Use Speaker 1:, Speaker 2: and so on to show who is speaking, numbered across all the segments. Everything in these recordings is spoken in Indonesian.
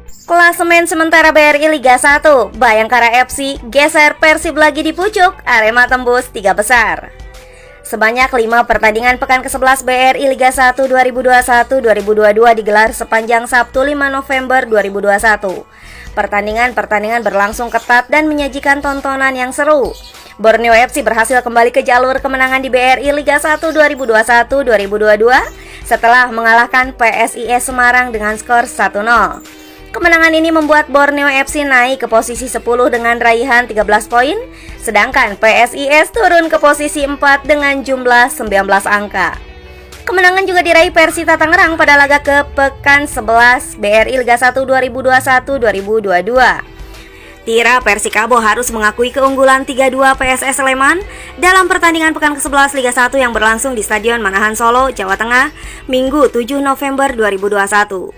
Speaker 1: Klasemen sementara BRI Liga 1, Bayangkara FC geser Persib lagi di pucuk, Arema tembus 3 besar. Sebanyak 5 pertandingan pekan ke-11 BRI Liga 1 2021-2022 digelar sepanjang Sabtu 5 November 2021. Pertandingan berlangsung ketat dan menyajikan tontonan yang seru. Borneo FC berhasil kembali ke jalur kemenangan di BRI Liga 1 2021-2022 setelah mengalahkan PSIS Semarang dengan skor 1-0. Kemenangan ini membuat Borneo FC naik ke posisi 10 dengan raihan 13 poin, sedangkan PSIS turun ke posisi 4 dengan jumlah 19 angka. Kemenangan juga diraih Persita Tangerang pada laga ke pekan 11 BRI Liga 1 2021-2022. Tira Persikabo harus mengakui keunggulan 3-2 PSS Sleman dalam pertandingan pekan ke-11 Liga 1 yang berlangsung di Stadion Manahan Solo, Jawa Tengah, Minggu 7 November 2021.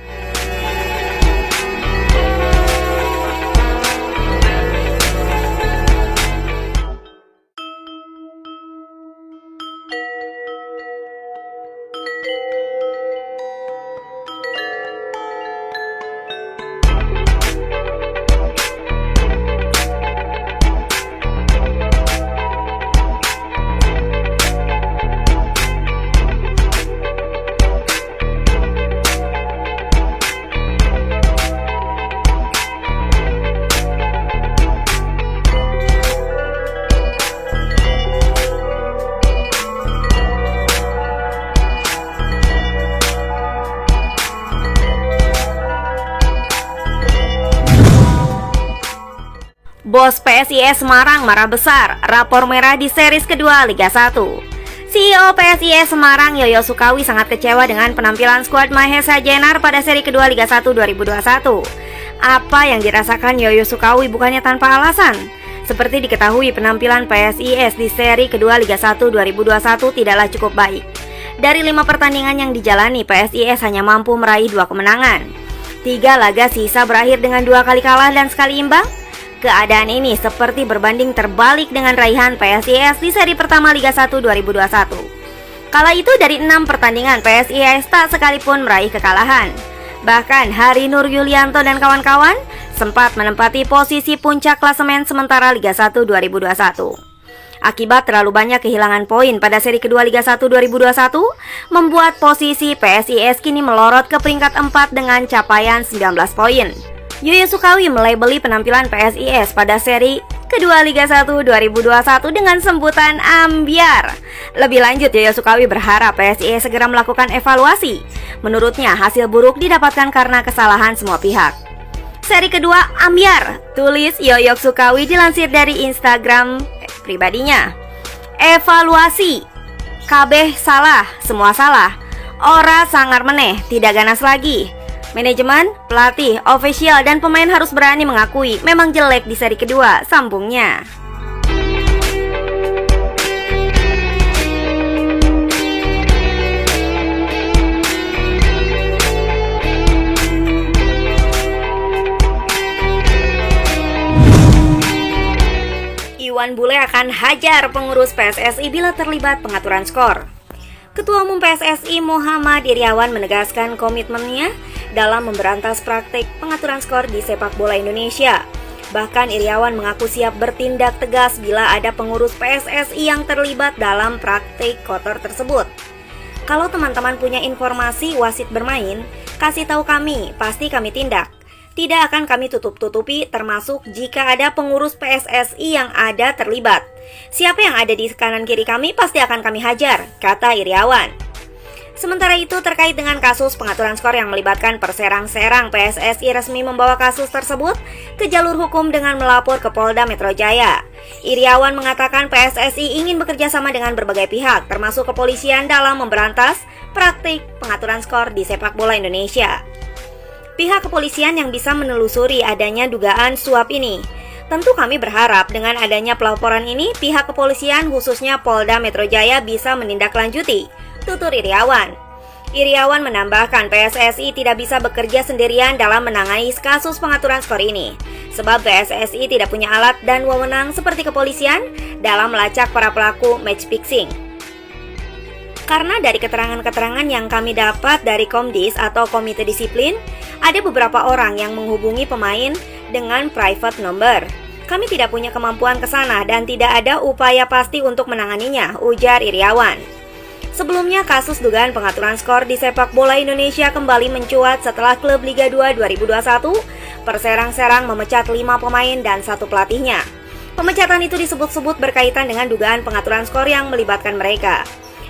Speaker 1: Bos PSIS Semarang marah besar, rapor merah di series kedua Liga 1. CEO PSIS Semarang Yoyo Sukawi sangat kecewa dengan penampilan skuad Mahesa Jenar pada seri kedua Liga 1 2021. Apa yang dirasakan Yoyo Sukawi bukannya tanpa alasan. Seperti diketahui, penampilan PSIS di seri kedua Liga 1 2021 tidaklah cukup baik. Dari 5 pertandingan yang dijalani, PSIS hanya mampu meraih 2 kemenangan. 3 laga sisa berakhir dengan 2 kali kalah dan sekali imbang. Keadaan ini seperti berbanding terbalik dengan raihan PSIS di seri pertama Liga 1 2021. Kala itu dari 6 pertandingan PSIS tak sekalipun meraih kekalahan. Bahkan Hari Nur Yulianto dan kawan-kawan sempat menempati posisi puncak klasemen sementara Liga 1 2021. Akibat terlalu banyak kehilangan poin pada seri kedua Liga 1 2021, membuat posisi PSIS kini melorot ke peringkat 4 dengan capaian 19 poin. Yoyo Sukawi melabeli penampilan PSIS pada seri kedua Liga 1 2021 dengan sebutan ambyar. Lebih lanjut, Yoyo Sukawi berharap PSIS segera melakukan evaluasi. Menurutnya, hasil buruk didapatkan karena kesalahan semua pihak. Seri kedua ambyar, tulis Yoyo Sukawi dilansir dari Instagram pribadinya. Evaluasi, kabeh salah, semua salah. Ora sangar meneh, tidak ganas lagi. Manajemen, pelatih, ofisial, dan pemain harus berani mengakui memang jelek di seri kedua, sambungnya. Iwan Bule akan hajar pengurus PSSI bila terlibat pengaturan skor. Ketua Umum PSSI Muhammad Iriawan menegaskan komitmennya dalam memberantas praktik pengaturan skor di sepak bola Indonesia. Bahkan Iriawan mengaku siap bertindak tegas bila ada pengurus PSSI yang terlibat dalam praktik kotor tersebut. Kalau teman-teman punya informasi wasit bermain, kasih tahu kami, pasti kami tindak. Tidak akan kami tutup-tutupi, termasuk jika ada pengurus PSSI yang ada terlibat. Siapa yang ada di kanan kiri kami pasti akan kami hajar, kata Iriawan. Sementara itu, terkait dengan kasus pengaturan skor yang melibatkan perserang-serang, PSSI resmi membawa kasus tersebut ke jalur hukum dengan melapor ke Polda Metro Jaya. Iriawan mengatakan PSSI ingin bekerja sama dengan berbagai pihak, termasuk kepolisian dalam memberantas praktik pengaturan skor di sepak bola Indonesia. Pihak kepolisian yang bisa menelusuri adanya dugaan suap ini. Tentu kami berharap dengan adanya pelaporan ini, pihak kepolisian khususnya Polda Metro Jaya bisa menindaklanjuti, tutur Iriawan. Iriawan menambahkan PSSI tidak bisa bekerja sendirian dalam menangani kasus pengaturan skor ini, sebab PSSI tidak punya alat dan wewenang seperti kepolisian dalam melacak para pelaku match fixing. Karena dari keterangan-keterangan yang kami dapat dari Komdis atau Komite Disiplin, ada beberapa orang yang menghubungi pemain dengan private number. Kami tidak punya kemampuan ke sana dan tidak ada upaya pasti untuk menanganinya, ujar Iriawan. Sebelumnya, kasus dugaan pengaturan skor di sepak bola Indonesia kembali mencuat setelah klub Liga 2 2021 Perserang memecat 5 pemain dan 1 pelatihnya. Pemecatan itu disebut-sebut berkaitan dengan dugaan pengaturan skor yang melibatkan mereka.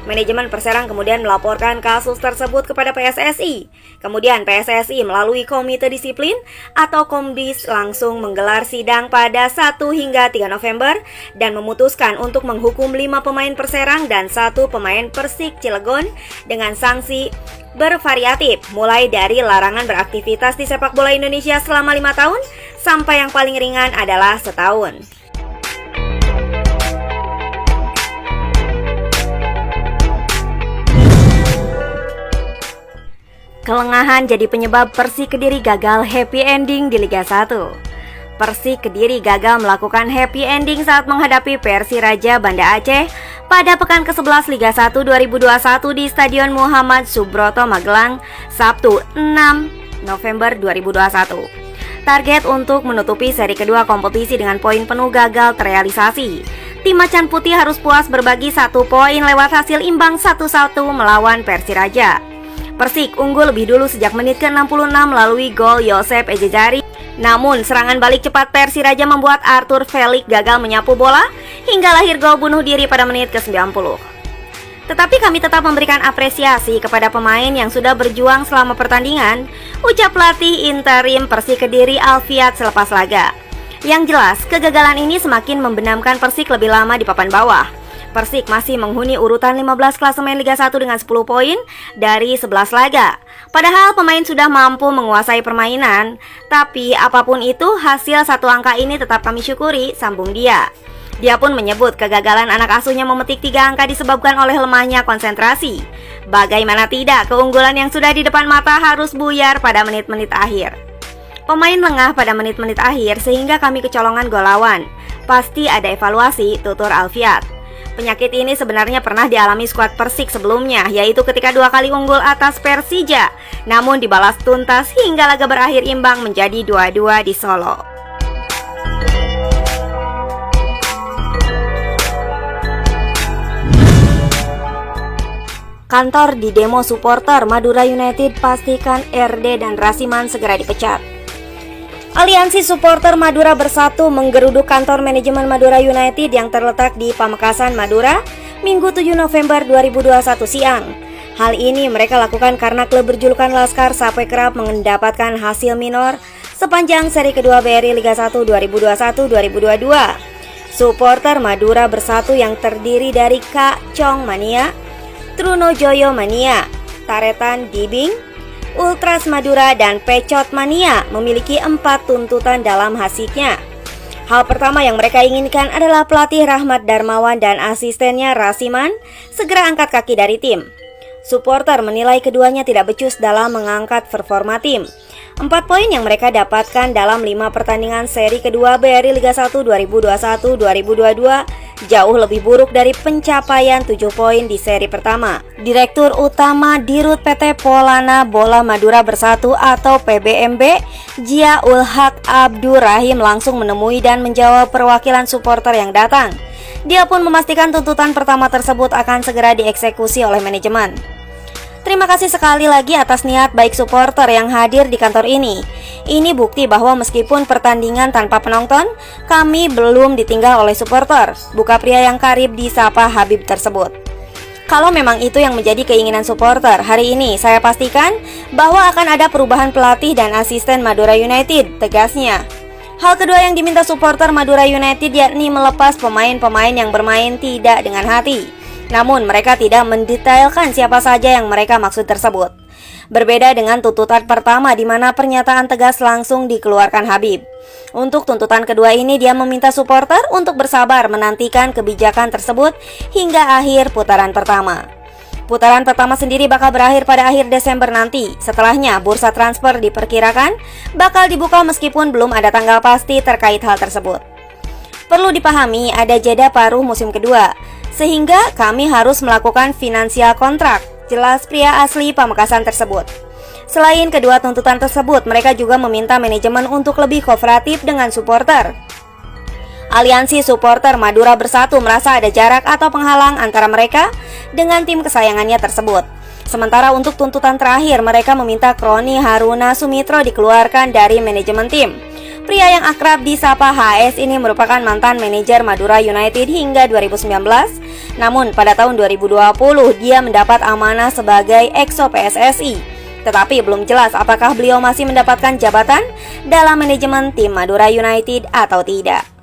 Speaker 1: Manajemen Perserang kemudian melaporkan kasus tersebut kepada PSSI. Kemudian PSSI melalui Komite Disiplin atau Komdis langsung menggelar sidang pada 1 hingga 3 November dan memutuskan untuk menghukum 5 pemain Perserang dan 1 pemain Persik Cilegon dengan sanksi bervariatif, mulai dari larangan beraktivitas di sepak bola Indonesia selama 5 tahun sampai yang paling ringan adalah setahun. Kelengahan jadi penyebab Persik Kediri gagal happy ending di Liga 1. Persik Kediri gagal melakukan happy ending saat menghadapi Persiraja Banda Aceh pada pekan ke-11 Liga 1 2021 di Stadion Muhammad Subroto Magelang, Sabtu 6 November 2021. Target untuk menutupi seri kedua kompetisi dengan poin penuh gagal terrealisasi. Tim Macan Putih harus puas berbagi 1 poin lewat hasil imbang 1-1 melawan Persiraja. Persik unggul lebih dulu sejak menit ke-66 melalui gol Yosep Ejejari. Namun serangan balik cepat Persiraja membuat Arthur Felix gagal menyapu bola hingga lahir gol bunuh diri pada menit ke-90. Tetapi kami tetap memberikan apresiasi kepada pemain yang sudah berjuang selama pertandingan, ucap pelatih interim Persik Kediri Alfiat selepas laga. Yang jelas, kegagalan ini semakin membenamkan Persik lebih lama di papan bawah. Persik masih menghuni urutan 15 klasemen Liga 1 dengan 10 poin dari 11 laga. Padahal pemain sudah mampu menguasai permainan, tapi apapun itu hasil 1 angka ini tetap kami syukuri, sambung dia. Dia pun menyebut kegagalan anak asuhnya memetik 3 angka disebabkan oleh lemahnya konsentrasi. Bagaimana tidak, keunggulan yang sudah di depan mata harus buyar pada menit-menit akhir. Pemain lengah pada menit-menit akhir sehingga kami kecolongan gol lawan. Pasti ada evaluasi, tutur Alfiat. Penyakit ini sebenarnya pernah dialami skuad Persik sebelumnya, yaitu ketika 2 kali unggul atas Persija, namun dibalas tuntas hingga laga berakhir imbang menjadi 2-2 di Solo. Kantor di demo supporter Madura United pastikan RD dan Rasiman segera dipecat. Aliansi Supporter Madura Bersatu menggeruduk kantor manajemen Madura United yang terletak di Pamekasan, Madura, Minggu 7 November 2021 siang. Hal ini mereka lakukan karena klub berjulukan Laskar sampai kerap mendapatkan hasil minor sepanjang seri kedua BRI Liga 1 2021-2022. Supporter Madura Bersatu yang terdiri dari Kak Chong Mania, Trunojoyo Mania, Taretan Dibing, Ultras Madura dan Pecot Mania memiliki 4 tuntutan dalam hasilnya. Hal pertama yang mereka inginkan adalah pelatih Rahmat Darmawan dan asistennya Rasiman segera angkat kaki dari tim. Supporter menilai keduanya tidak becus dalam mengangkat performa tim. 4 poin yang mereka dapatkan dalam 5 pertandingan seri kedua BRI Liga 1 2021-2022 jauh lebih buruk dari pencapaian 7 poin di seri pertama. Direktur Utama Dirut PT Polana Bola Madura Bersatu atau PBMB, Jia Ulhaq Abdurrahim langsung menemui dan menjawab perwakilan supporter yang datang. Dia pun memastikan tuntutan pertama tersebut akan segera dieksekusi oleh manajemen. Terima kasih sekali lagi atas niat baik supporter yang hadir di kantor ini. Ini bukti bahwa meskipun pertandingan tanpa penonton, kami belum ditinggal oleh supporter, buka pria yang karib disapa Habib tersebut. Kalau memang itu yang menjadi keinginan supporter, hari ini saya pastikan bahwa akan ada perubahan pelatih dan asisten Madura United, tegasnya. Hal kedua yang diminta supporter Madura United yakni melepas pemain-pemain yang bermain tidak dengan hati. Namun mereka tidak mendetailkan siapa saja yang mereka maksud tersebut. Berbeda dengan tuntutan pertama di mana pernyataan tegas langsung dikeluarkan Habib. Untuk tuntutan kedua ini dia meminta supporter untuk bersabar menantikan kebijakan tersebut hingga akhir putaran pertama. Putaran pertama sendiri bakal berakhir pada akhir Desember nanti. Setelahnya bursa transfer diperkirakan bakal dibuka meskipun belum ada tanggal pasti terkait hal tersebut. Perlu dipahami ada jeda paruh musim kedua. sehingga kami harus melakukan finansial kontrak, jelas pria asli Pamekasan tersebut. Selain kedua tuntutan tersebut, mereka juga meminta manajemen untuk lebih kooperatif dengan supporter. Aliansi supporter Madura Bersatu merasa ada jarak atau penghalang antara mereka dengan tim kesayangannya tersebut. Sementara untuk tuntutan terakhir, mereka meminta Kroni Haruna Sumitro dikeluarkan dari manajemen tim. Pria yang akrab disapa HS ini merupakan mantan manajer Madura United hingga 2019. Namun pada tahun 2020 dia mendapat amanah sebagai EXO PSSI. Tetapi belum jelas apakah beliau masih mendapatkan jabatan dalam manajemen tim Madura United atau tidak.